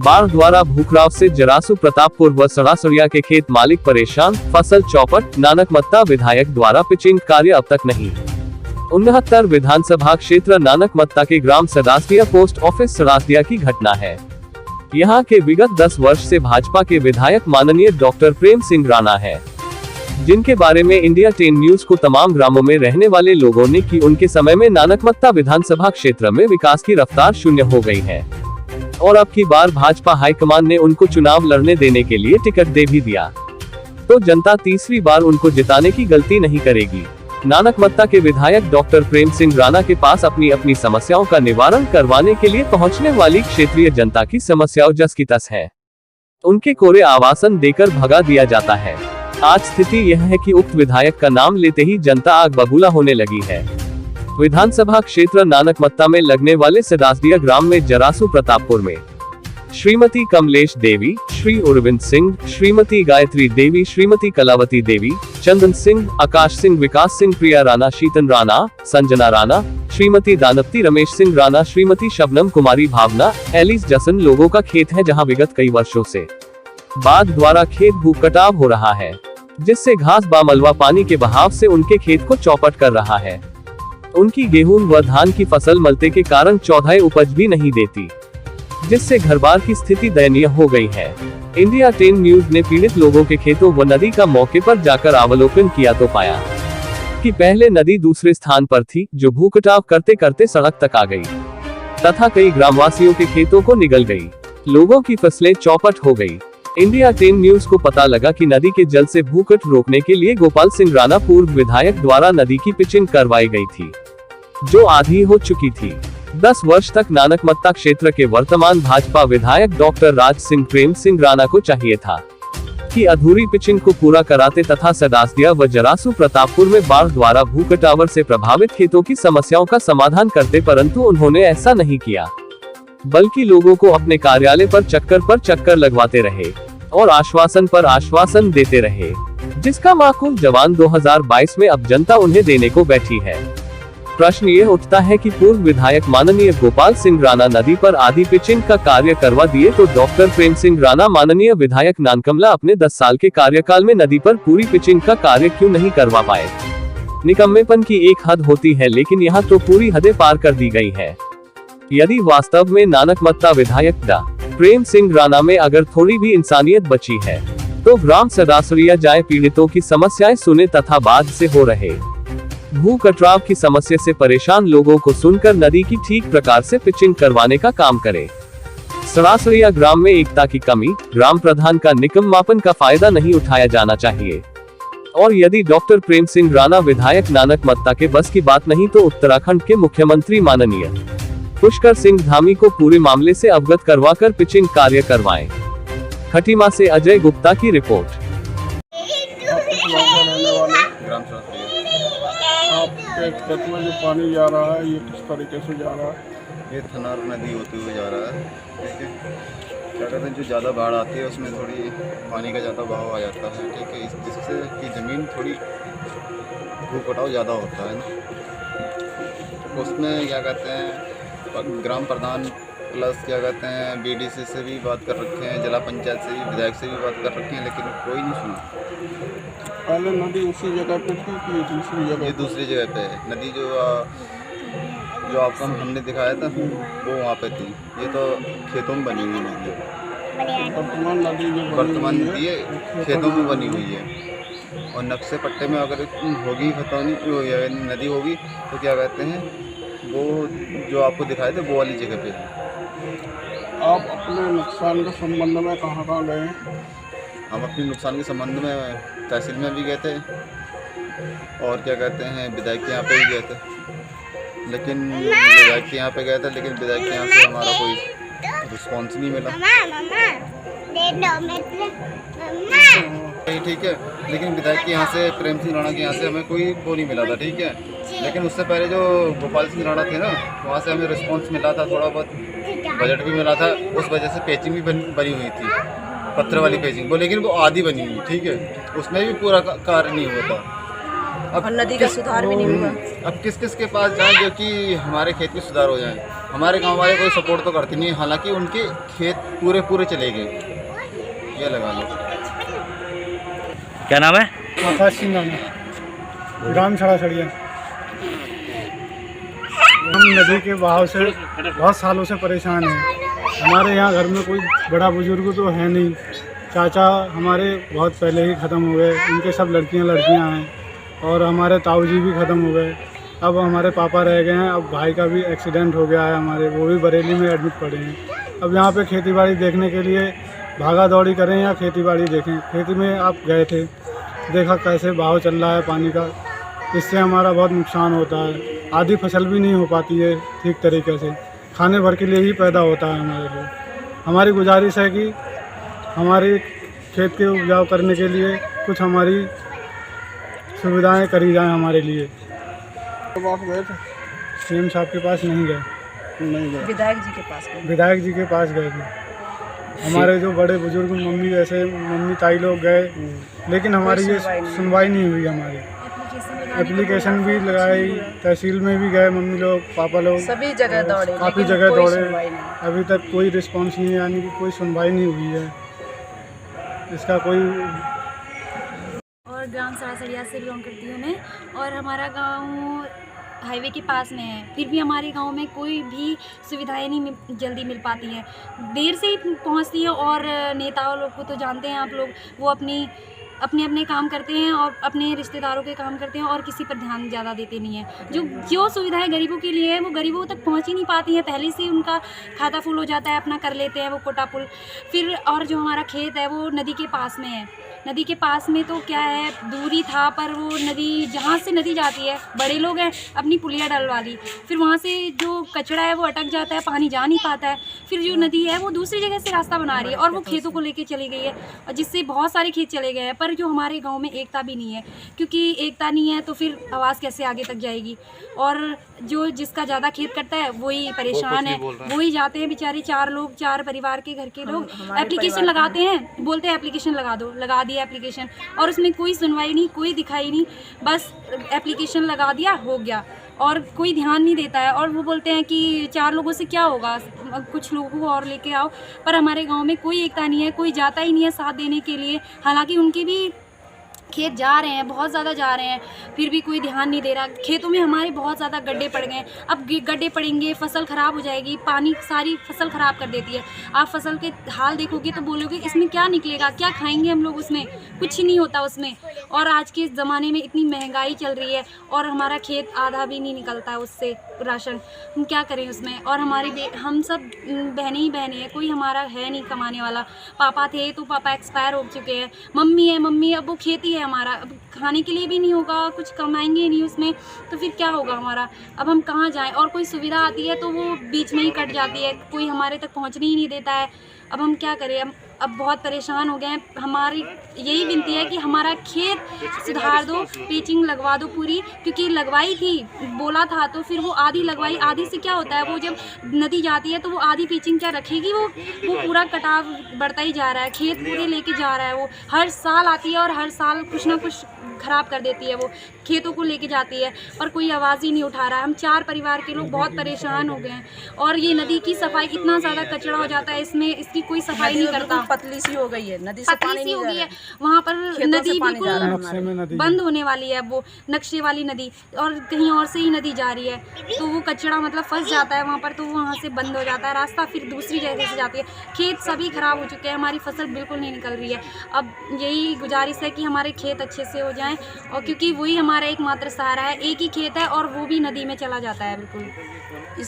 बाढ़ द्वारा भूखराव से जरासू प्रतापपुर व सड़ासड़िया के खेत मालिक परेशान, फसल चौपट। नानकमत्ता विधायक द्वारा पिचिंग कार्य अब तक नहीं। 69 विधानसभा क्षेत्र नानकमत्ता के ग्राम सड़ासड़िया पोस्ट ऑफिस सड़ासड़िया की घटना है। यहाँ के विगत 10 वर्ष से भाजपा के विधायक माननीय डॉक्टर प्रेम सिंह राणा है, जिनके बारे में इंडिया 10 न्यूज को तमाम ग्रामों में रहने वाले लोगों ने कि उनके समय में नानकमत्ता विधानसभा क्षेत्र में विकास की रफ्तार शून्य हो गई है और अब की बार भाजपा हाईकमान ने उनको चुनाव लड़ने देने के लिए टिकट दे भी दिया, तो जनता तीसरी बार उनको जिताने की गलती नहीं करेगी। नानकमत्ता के विधायक डॉक्टर प्रेम सिंह राणा के पास अपनी समस्याओं का निवारण करवाने के लिए पहुंचने वाली क्षेत्रीय जनता की समस्याओं जस की तस है, उनके कोरे आवासन देकर भगा दिया जाता है। आज स्थिति यह है कि उक्त विधायक का नाम लेते ही जनता आग बबूला होने लगी है। विधानसभा क्षेत्र नानकमत्ता में लगने वाले सड़ासड़िया ग्राम में जरासू प्रतापपुर में श्रीमती कमलेश देवी, श्री उर्विंद सिंह, श्रीमती गायत्री देवी, श्रीमती कलावती देवी, चंदन सिंह, आकाश सिंह, विकास सिंह, प्रिया राणा, शीतन राणा, संजना राणा, श्रीमती दानप्ती, रमेश सिंह राणा, श्रीमती शबनम कुमारी भावना, एलिस जसन लोगों का खेत है, जहां विगत कई वर्षों से बाढ़ द्वारा खेत भूख कटाव हो रहा है, जिससे घास व मलबा पानी के बहाव से उनके खेत को चौपट कर रहा है। उनकी गेहूं व धान की फसल मलते के कारण चौथाई उपज भी नहीं देती, जिससे घरबार की स्थिति दयनीय हो गई है। इंडिया 10 न्यूज ने पीड़ित लोगों के खेतों व नदी का मौके पर जाकर अवलोकन किया तो पाया कि पहले नदी दूसरे स्थान पर थी, जो भूकटाव करते करते सड़क तक आ गई तथा कई ग्रामवासियों के खेतों को निगल गई, लोगों की फसलें चौपट हो गई। इंडिया 10 न्यूज को पता लगा कि नदी के जल से भूकट रोकने के लिए गोपाल सिंह राणा पूर्व विधायक द्वारा नदी की पिचिंग करवाई गई थी, जो आधी हो चुकी थी। 10 वर्ष तक नानकमत्ता क्षेत्र के वर्तमान भाजपा विधायक डॉक्टर राज सिंह प्रेम सिंह राणा को चाहिए था कि अधूरी पिचिंग को पूरा कराते तथा सड़ासड़िया व जरासू प्रतापपुर में बाढ़ द्वारा भूकटावर से प्रभावित खेतों की समस्याओं का समाधान करते, परंतु उन्होंने ऐसा नहीं किया, बल्कि लोगों को अपने कार्यालय पर चक्कर लगवाते रहे और आश्वासन पर आश्वासन देते रहे, जिसका माकूल जवाब 2022 में अब जनता उन्हें देने को बैठी है। प्रश्न ये उठता है कि पूर्व विधायक माननीय गोपाल सिंह राणा नदी पर आधी पिचिंग का कार्य करवा दिए, तो डॉक्टर प्रेम सिंह राणा माननीय विधायक नानकमला अपने 10 साल के कार्यकाल में नदी पर पूरी पिचिंग का कार्य क्यों नहीं करवा पाए। निकम्मेपन की एक हद होती है, लेकिन यहाँ तो पूरी हदें पार कर दी गई है। यदि वास्तव में नानकमत्ता विधायक डा प्रेम सिंह राणा में अगर थोड़ी भी इंसानियत बची है, तो ग्राम सड़ासड़िया जाए, पीड़ितों की समस्याएं सुने तथा बाद से हो रहे भू कटाव की समस्या से परेशान लोगों को सुनकर नदी की ठीक प्रकार से पिचिंग करवाने का काम करे। सड़ासड़िया ग्राम में एकता की कमी, ग्राम प्रधान का निकम्मापन का फायदा नहीं उठाया जाना चाहिए। और यदि डॉक्टर प्रेम सिंह राणा विधायक नानकमत्ता के बस की बात नहीं, तो उत्तराखंड के मुख्यमंत्री माननीय पुष्कर सिंह धामी को पूरे मामले से अवगत करवाकर पिचिंग कार्य करवाएं। खटीमा से अजय गुप्ता की रिपोर्ट। आपके खेत में जो पानी जा रहा है, ये किस तरीके से जा रहा है? ये थनार नदी होते हुए जा रहा है। ठीक है, क्या कहते हैं, जो ज़्यादा बाढ़ आती है उसमें थोड़ी पानी का ज़्यादा बहाव आ जाता है। ठीक है, जिससे कि ज़मीन थोड़ी भू कटाव ज़्यादा होता है ना, उसमें क्या कहते हैं, ग्राम प्रधान प्लस क्या कहते हैं BDC से भी बात कर रखे हैं, जिला पंचायत से भी, विधायक से भी बात कर रखे हैं, लेकिन कोई नहीं सुना। पहले नदी उसी जगह पे थी कि दूसरी जगह? ये दूसरी जगह पे है नदी, जो आपको हमने दिखाया था वो वहाँ पे थी। ये तो खेतों में बनी हुई नदी है। वर्तमान नदी है खेतों में बनी हुई है, और नक्शे पट्टे में अगर होगी खतौनी नदी होगी तो क्या कहते हैं, वो जो आपको दिखाए थे वो वाली जगह पे है। आप अपने नुकसान के संबंध में कहाँ गए? हम अपने नुकसान के संबंध में तहसील में भी गए थे, और क्या कहते हैं विधायक के यहाँ पे भी गए थे, लेकिन विधायक के यहाँ पे गए थे, लेकिन विधायक के यहाँ से हमारा कोई रिस्पॉन्स नहीं मिला। ठीक है, लेकिन विधायक के यहाँ से, प्रेम सिंह राणा के यहाँ से हमें कोई वो नहीं मिला था। ठीक है, लेकिन उससे पहले जो गोपाल सिंह राणा थे ना, वहाँ से हमें रिस्पॉन्स मिला था, थोड़ा बहुत बजट भी मिला था। उस वजह से पेचिंग भी बनी हुई थी, पत्थर वाली पेचिंग वो, लेकिन वो आधी बनी हुई। ठीक है, उसमें भी पूरा कार्य नहीं हुआ था। अब नदी का सुधार भी नहीं हुआ। अब किस किस के पास जाएं जो कि हमारे खेत में सुधार हो जाए? हमारे गांव वाले कोई सपोर्ट तो करते नहीं, हालांकि उनके खेत पूरे चले गए, ये लगा लो। क्या नाम है? आकाश सिंह नाम है, ग्राम सड़ासड़िया। हम नदी के बहाव से बहुत सालों से परेशान हैं। हमारे यहाँ घर में कोई बड़ा बुजुर्ग तो है नहीं, चाचा हमारे बहुत पहले ही ख़त्म हो गए, उनके सब लड़कियां हैं, और हमारे ताऊ जी भी ख़त्म हो गए। अब हमारे पापा रह गए हैं। अब भाई का भी एक्सीडेंट हो गया है हमारे, वो भी बरेली में एडमिट पड़े हैं। अब यहाँ पे खेतीबाड़ी देखने के लिए भागा दौड़ी करें या खेतीबाड़ी देखें। खेती में आप गए थे, देखा कैसे बहाव चल रहा है पानी का, इससे हमारा बहुत नुकसान होता है। आधी फसल भी नहीं हो पाती है ठीक तरीके से, खाने भर के लिए ही पैदा होता है हमारे लिए। हमारी गुजारिश है कि हमारे खेत के उपजाऊ करने के लिए कुछ हमारी सुविधाएं करी जाएं हमारे लिए। तो आप गए थे? सीएम साहब के पास नहीं गए, नहीं गए। विधायक जी के पास गए थे। हमारे जो बड़े बुजुर्ग मम्मी जैसे मम्मी ताई लोग गए, लेकिन हमारी ये सुनवाई नहीं हुई। हमारी एप्लीकेशन भी लगाई, तहसील में भी गए मम्मी लोग, पापा लोग सभी जगह दौड़े, काफ़ी जगह दौड़े, अभी तक कोई रिस्पांस नहीं है, यानी कि कोई सुनवाई नहीं हुई है इसका कोई। और ग्राम सड़ासड़िया से बिलोंग करती हूँ मैं, और हमारा गांव हाईवे के पास में है, फिर भी हमारे गांव में कोई भी सुविधाएं नहीं जल्दी मिल पाती हैं, देर से ही पहुंचती है। और नेताओं लोग को तो जानते हैं आप लोग, वो अपने अपने काम करते हैं और अपने रिश्तेदारों के काम करते हैं और किसी पर ध्यान ज़्यादा देते नहीं हैं। जो सुविधाएं गरीबों के लिए है वो गरीबों तक पहुंच ही नहीं पाती हैं, पहले से उनका खाता फुल हो जाता है, अपना कर लेते हैं वो कोटा पुल। फिर और जो हमारा खेत है वो नदी के पास में है, नदी के पास में तो क्या है, दूरी था, पर वो नदी जहाँ से नदी जाती है, बड़े लोग हैं अपनी पुलिया डलवा ली, फिर वहाँ से जो कचरा है वो अटक जाता है, पानी जा नहीं पाता है। फिर जो नदी है वो दूसरी जगह से रास्ता बना रही है और वो खेतों को लेके चली गई है, और जिससे बहुत सारे खेत चले गए हैं। पर जो हमारे गांव में एकता भी नहीं है, क्योंकि एकता नहीं है तो फिर आवाज़ कैसे आगे तक जाएगी। और जो जिसका ज़्यादा खेत करता है वही परेशान है, वही जाते हैं बेचारे, 4 लोग, 4 परिवार के घर के लोग एप्लीकेशन लगाते हैं, बोलते हैं एप्लीकेशन लगा दो, लगा दिया एप्लीकेशन, और उसमें कोई सुनवाई नहीं, कोई दिखाई नहीं, बस एप्लीकेशन लगा दिया, हो गया, और कोई ध्यान नहीं देता है। और वो बोलते हैं कि 4 लोगों से क्या होगा, कुछ लोगों को और लेके आओ। पर हमारे गांव में कोई एकता नहीं है, कोई जाता ही नहीं है साथ देने के लिए, हालांकि उनके भी खेत जा रहे हैं, बहुत ज़्यादा जा रहे हैं, फिर भी कोई ध्यान नहीं दे रहा। खेतों में हमारे बहुत ज़्यादा गड्ढे पड़ गए, अब गड्ढे पड़ेंगे, फसल ख़राब हो जाएगी, पानी सारी फसल ख़राब कर देती है। आप फसल के हाल देखोगे तो बोलोगे इसमें क्या निकलेगा, क्या खाएंगे हम लोग, उसमें कुछ ही नहीं होता उसमें। और आज के ज़माने में इतनी महंगाई चल रही है और हमारा खेत आधा भी नहीं निकलता है उससे राशन, हम क्या करें उसमें। और हमारे हम सब बहनें ही बहनें हैं, कोई हमारा है नहीं कमाने वाला। पापा थे तो पापा एक्सपायर हो चुके हैं, मम्मी है, मम्मी अब वो खेती है हमारा, अब खाने के लिए भी नहीं होगा, कुछ कमाएंगे नहीं उसमें, तो फिर क्या होगा हमारा। अब हम कहाँ जाएं, और कोई सुविधा आती है तो वो बीच में ही कट जाती है, कोई हमारे तक पहुँचने ही नहीं देता है। अब हम क्या करें, अब बहुत परेशान हो गए हैं। हमारी यही विनती है कि हमारा खेत सुधार दो, पिचिंग लगवा दो पूरी, क्योंकि लगवाई थी, बोला था, तो फिर वो आधी लगवाई, आधी से क्या होता है, वो जब नदी जाती है तो वो आधी पिचिंग क्या रखेगी, वो पूरा कटाव बढ़ता ही जा रहा है, खेत पूरे लेके जा रहा है। वो हर साल आती है और हर साल कुछ ना कुछ ख़राब कर देती है, वो खेतों को लेके जाती है, पर कोई आवाज़ ही नहीं उठा रहा है। हम 4 परिवार के लोग बहुत परेशान हो गए हैं। और ये नदी की सफाई, इतना ज़्यादा कचरा हो जाता है इसमें, इसकी कोई सफाई नहीं करता, पतली सी हो गई है, नदी से पानी नहीं हो जा गई रहा है, वहाँ पर नदी बिल्कुल बंद होने वाली है, वो नक्शे वाली नदी, और कहीं और से ही नदी जा रही है, तो वो कचरा मतलब फंस जाता है वहाँ पर, तो वहाँ से बंद हो जाता है रास्ता, फिर दूसरी जगह से जाती है। खेत सभी खराब हो चुके हैं, हमारी फसल बिल्कुल नहीं निकल रही है। अब यही गुजारिश है कि हमारे खेत अच्छे से हो जाएं, और क्योंकि वही हमारा एकमात्र सहारा है, एक ही खेत है और वो भी नदी में चला जाता है बिल्कुल।